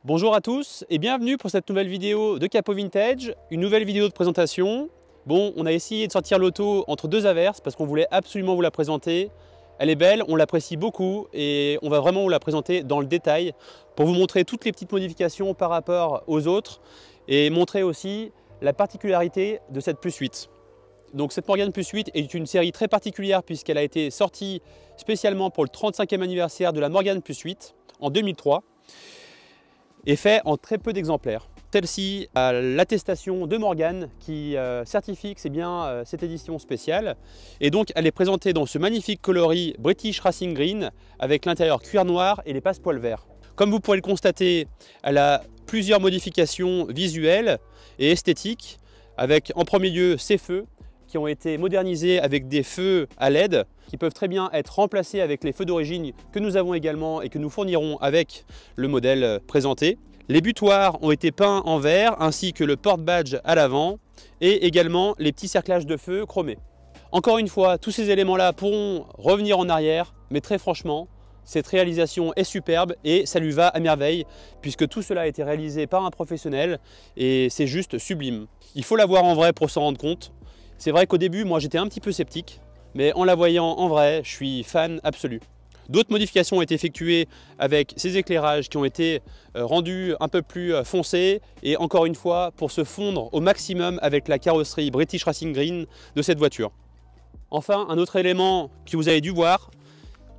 Bonjour à tous et bienvenue pour cette nouvelle vidéo de Capot Vintage, une nouvelle vidéo de présentation. Bon, on a essayé de sortir l'auto entre deux averses parce qu'on voulait absolument vous la présenter. Elle est belle, on l'apprécie beaucoup et on va vraiment vous la présenter dans le détail pour vous montrer toutes les petites modifications par rapport aux autres et montrer aussi la particularité de cette Plus 8. Donc cette Morgan Plus 8 est une série très particulière puisqu'elle a été sortie spécialement pour le 35e anniversaire de la Morgan Plus 8 en 2003 et fait en très peu d'exemplaires. Celle-ci a l'attestation de Morgan qui certifie que c'est bien cette édition spéciale. Et donc elle est présentée dans ce magnifique coloris British Racing Green avec l'intérieur cuir noir et les passepoils verts. Comme vous pourrez le constater, elle a plusieurs modifications visuelles et esthétiques avec en premier lieu ses feux qui ont été modernisés avec des feux à LED qui peuvent très bien être remplacés avec les feux d'origine que nous avons également et que nous fournirons avec le modèle présenté. Les butoirs ont été peints en vert ainsi que le porte-badge à l'avant et également les petits cerclages de feu chromés. Encore une fois, tous ces éléments-là pourront revenir en arrière, mais très franchement, cette réalisation est superbe et ça lui va à merveille puisque tout cela a été réalisé par un professionnel et c'est juste sublime. Il faut la voir en vrai pour s'en rendre compte. C'est vrai qu'au début, moi j'étais un petit peu sceptique, mais en la voyant en vrai, je suis fan absolu. D'autres modifications ont été effectuées avec ces éclairages qui ont été rendus un peu plus foncés et encore une fois pour se fondre au maximum avec la carrosserie British Racing Green de cette voiture. Enfin, un autre élément que vous avez dû voir,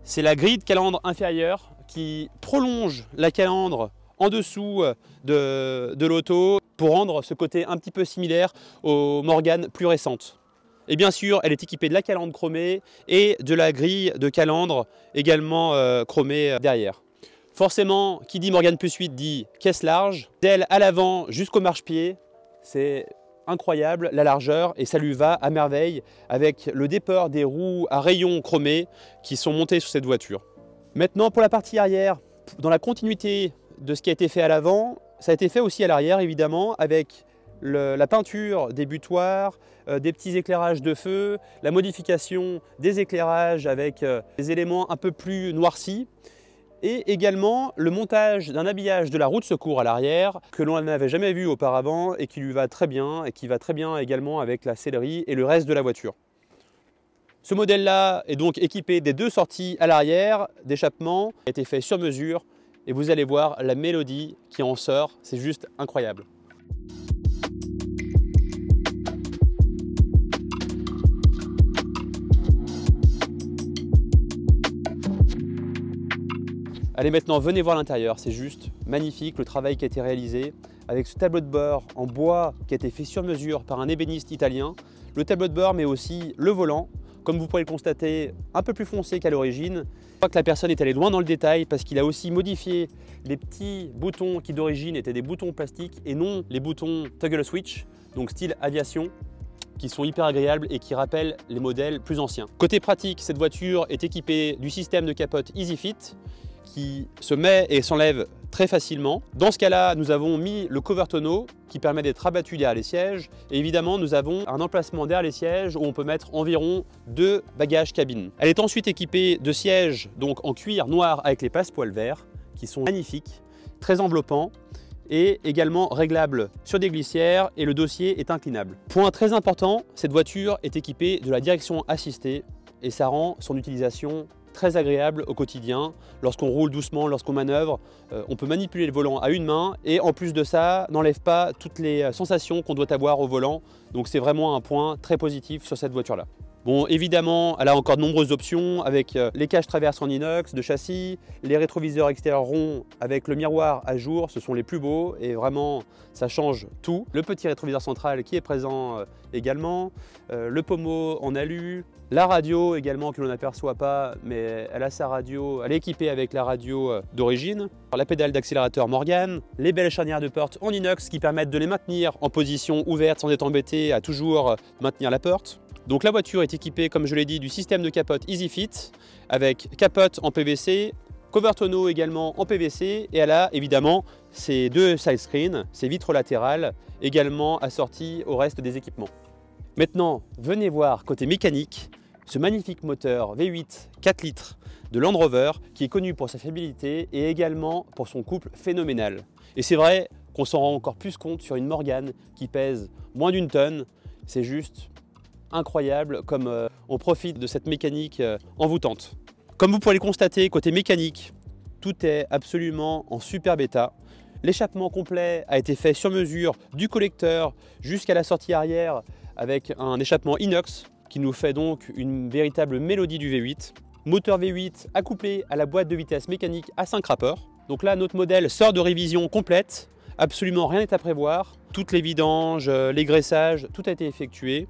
c'est la grille de calandre inférieure qui prolonge la calandre en dessous de l'auto pour rendre ce côté un petit peu similaire aux Morgan plus récentes. Et bien sûr, elle est équipée de la calandre chromée et de la grille de calandre également chromée derrière. Forcément, qui dit Morgan Plus 8 dit caisse large, d'elle à l'avant jusqu'au marchepied, c'est incroyable la largeur et ça lui va à merveille avec le déport des roues à rayons chromés qui sont montées sur cette voiture. Maintenant pour la partie arrière, dans la continuité de ce qui a été fait à l'avant, ça a été fait aussi à l'arrière évidemment avec la peinture des butoirs, des petits éclairages de feu, la modification des éclairages avec des éléments un peu plus noircis et également le montage d'un habillage de la roue de secours à l'arrière que l'on n'avait jamais vu auparavant et qui lui va très bien et qui va très bien également avec la sellerie et le reste de la voiture. Ce modèle-là est donc équipé des deux sorties à l'arrière d'échappement, a été fait sur mesure et vous allez voir la mélodie qui en sort, c'est juste incroyable. Allez maintenant, venez voir l'intérieur, c'est juste magnifique le travail qui a été réalisé avec ce tableau de bord en bois qui a été fait sur mesure par un ébéniste italien. Le tableau de bord mais aussi le volant, comme vous pourrez le constater, un peu plus foncé qu'à l'origine. Je crois que la personne est allée loin dans le détail parce qu'il a aussi modifié les petits boutons qui d'origine étaient des boutons plastiques et non les boutons toggle switch, donc style aviation, qui sont hyper agréables et qui rappellent les modèles plus anciens. Côté pratique, cette voiture est équipée du système de capote EasyFit qui se met et s'enlève très facilement. Dans ce cas-là, nous avons mis le cover tonneau qui permet d'être abattu derrière les sièges. Et évidemment, nous avons un emplacement derrière les sièges où on peut mettre environ 2 bagages cabine. Elle est ensuite équipée de sièges donc en cuir noir avec les passepoils verts qui sont magnifiques, très enveloppants et également réglables sur des glissières et le dossier est inclinable. Point très important, cette voiture est équipée de la direction assistée et ça rend son utilisation très agréable au quotidien. Lorsqu'on roule doucement, lorsqu'on manœuvre, on peut manipuler le volant à une main et en plus de ça, n'enlève pas toutes les sensations qu'on doit avoir au volant. Donc c'est vraiment un point très positif sur cette voiture-là. Bon, évidemment, elle a encore de nombreuses options avec les cages traverses en inox de châssis, les rétroviseurs extérieurs ronds avec le miroir à jour, ce sont les plus beaux et vraiment ça change tout. Le petit rétroviseur central qui est présent également, le pommeau en alu, la radio également que l'on n'aperçoit pas mais elle a sa radio, elle est équipée avec la radio d'origine, la pédale d'accélérateur Morgan, les belles charnières de porte en inox qui permettent de les maintenir en position ouverte sans être embêté à toujours maintenir la porte. Donc la voiture est équipée, comme je l'ai dit, du système de capote EasyFit avec capote en PVC, cover tonneau également en PVC et elle a évidemment ces deux side screens, ces vitres latérales également assorties au reste des équipements. Maintenant, venez voir côté mécanique ce magnifique moteur V8 4 litres de Land Rover qui est connu pour sa fiabilité et également pour son couple phénoménal. Et c'est vrai qu'on s'en rend encore plus compte sur une Morgane qui pèse moins d'1 tonne. C'est juste incroyable comme on profite de cette mécanique envoûtante. Comme vous pouvez le constater, côté mécanique, tout est absolument en superbe état. L'échappement complet a été fait sur mesure du collecteur jusqu'à la sortie arrière avec un échappement inox qui nous fait donc une véritable mélodie du V8. Moteur V8 accouplé à la boîte de vitesse mécanique à 5 rapports. Donc là, notre modèle sort de révision complète. Absolument rien n'est à prévoir. Toutes les vidanges, les graissages, tout a été effectué.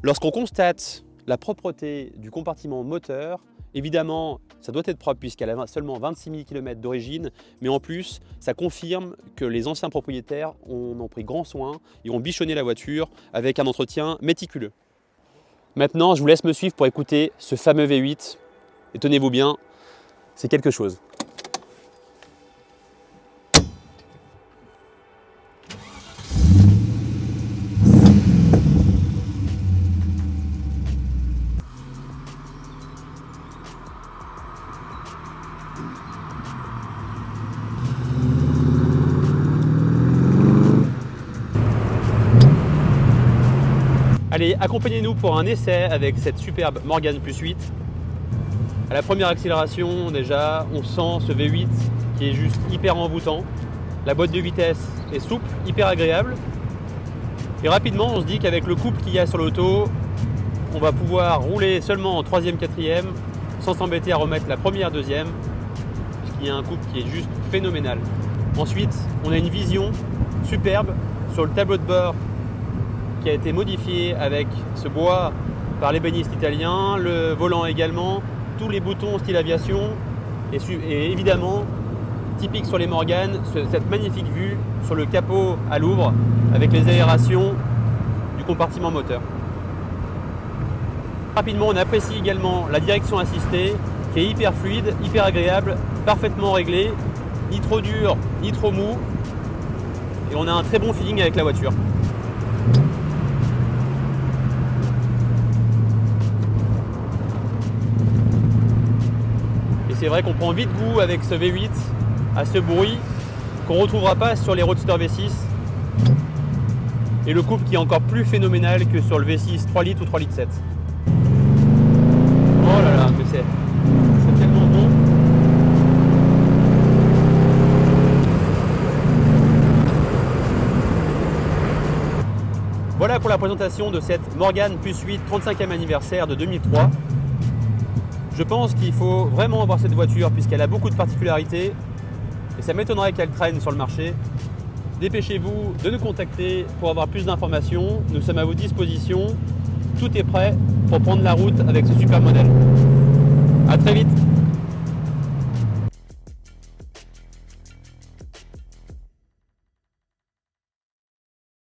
Lorsqu'on constate la propreté du compartiment moteur, évidemment, ça doit être propre puisqu'elle a seulement 26 000 km d'origine, mais en plus, ça confirme que les anciens propriétaires en ont pris grand soin et ont bichonné la voiture avec un entretien méticuleux. Maintenant, je vous laisse me suivre pour écouter ce fameux V8. Et tenez-vous bien, c'est quelque chose. Allez, accompagnez-nous pour un essai avec cette superbe Morgane Plus 8. À la première accélération, déjà, on sent ce V8 qui est juste hyper envoûtant. La boîte de vitesse est souple, hyper agréable. Et rapidement, on se dit qu'avec le couple qu'il y a sur l'auto, on va pouvoir rouler seulement en 3e, 4e, sans s'embêter à remettre la première, 2e, puisqu'il y a un couple qui est juste phénoménal. Ensuite, on a une vision superbe sur le tableau de bord qui a été modifié avec ce bois par l'ébéniste italien, le volant également, tous les boutons style aviation et évidemment, typique sur les Morganes, cette magnifique vue sur le capot à Louvre avec les aérations du compartiment moteur. Rapidement, on apprécie également la direction assistée qui est hyper fluide, hyper agréable, parfaitement réglée, ni trop dur, ni trop mou et on a un très bon feeling avec la voiture. C'est vrai qu'on prend vite goût avec ce V8 à ce bruit qu'on ne retrouvera pas sur les Roadster V6 et le couple qui est encore plus phénoménal que sur le V6 3 litres ou 3 litres 7. Oh là là, mais c'est tellement bon. Voilà pour la présentation de cette Morgane Plus 8 35e anniversaire de 2003. Je pense qu'il faut vraiment avoir cette voiture puisqu'elle a beaucoup de particularités et ça m'étonnerait qu'elle traîne sur le marché. Dépêchez-vous de nous contacter pour avoir plus d'informations. Nous sommes à votre disposition. Tout est prêt pour prendre la route avec ce super modèle. À très vite.